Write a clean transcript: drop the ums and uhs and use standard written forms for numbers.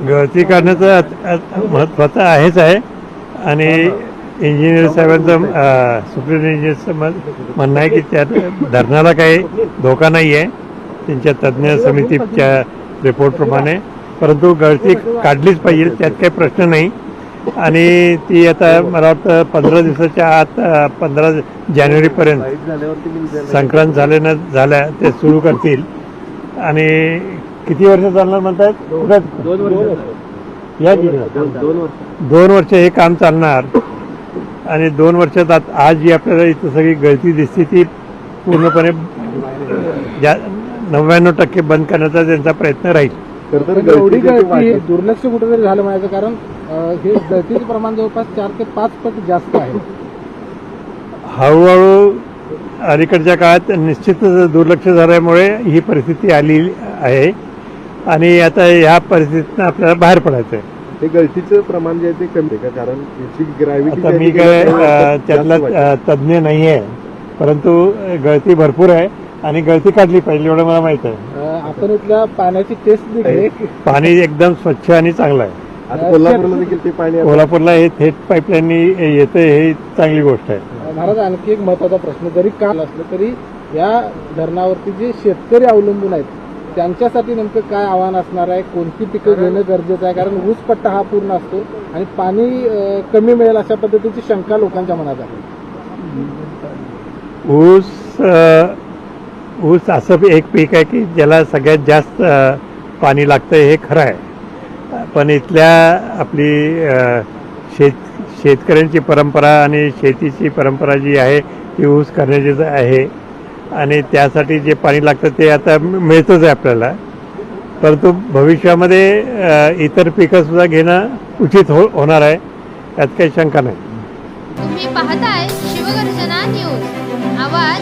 गळती काढण्याचं महत्त्वाचं आहेच आहे आणि इंजिनियर साहेबांचं सुप्रीम इंजिनियरचं म्हणणं आहे की त्या धरणाला काही धोका नाही आहे त्यांच्या तज्ज्ञ समितीच्या रिपोर्टप्रमाणे, परंतु गळती काढलीच पाहिजे त्यात काही प्रश्न नाही. आणि ती आता मला वाटतं 15 दिवसाच्या आत 15 जानेवारीपर्यंत संक्रांत झाल्या ते सुरू करतील. आणि किती वर्ष चालणार म्हणतायत? 2 वर्ष हे काम चालणार आणि 2 वर्षात आज जी आपल्याला इथं सगळी गळती दिसते ती पूर्णपणे 99% बंद करण्याचा त्यांचा प्रयत्न राहील. एवढी गळती दुर्लक्ष कुठेतरी झालं म्हणायचं, कारण हे गळतीचं प्रमाण जवळपास 4 ते 5 पट जास्त आहे. हळूहळू अलीकडच्या काळात निश्चितच दुर्लक्ष झाल्यामुळे ही परिस्थिती आली आहे आणि आता ह्या परिस्थितीतून आपल्याला बाहेर पडायचं आहे. हे गळतीचं प्रमाण जे आहे ते कमी आहे का? कारण याची ग्रॅव्हिटी, आता मी काय त्यातला तज्ज्ञ नाही आहे, परंतु गळती भरपूर आहे आणि गळती काढली पाहिजे एवढं मला माहित आहे. आपण इथल्या पाण्याची टेस्ट देखील, पाणी एकदम स्वच्छ आणि चांगलं आहे. आता कोल्हापूरला देखील ते पाणी कोल्हापूरला हे थेट पाईपलाईननी येतं हे चांगली गोष्ट आहे. महाराज, आणखी एक महत्वाचा प्रश्न, जरी काल असलं तरी या धरणावरती जे शेतकरी अवलंबून आहेत त्यांच्यासाठी नेमकं काय आव्हान असणार आहे? कोणती पिकं घेणं गरजेचं आहे? कारण ऊस पट्टा हा पूर्ण असतो आणि पाणी कमी मिळेल अशा पद्धतीची शंका लोकांच्या मनात आहे. ऊस असं एक पीक आहे की ज्याला सगळ्यात जास्त पाणी लागतं हे खरं आहे, पण इथल्या आपली शेतकऱ्यांची परंपरा आणि शेतीची परंपरा जी आहे ती ऊस करण्याचीच आहे आणि त्यासाठी जे पाणी लागतं ते आता मिळतंच आहे आपल्याला. परंतु भविष्यामध्ये इतर पिकंसुद्धा घेणं उचित होणार आहे, त्यात काही शंका नाही. तुम्ही पाहताय शिवगर्जना न्यूज. आवाज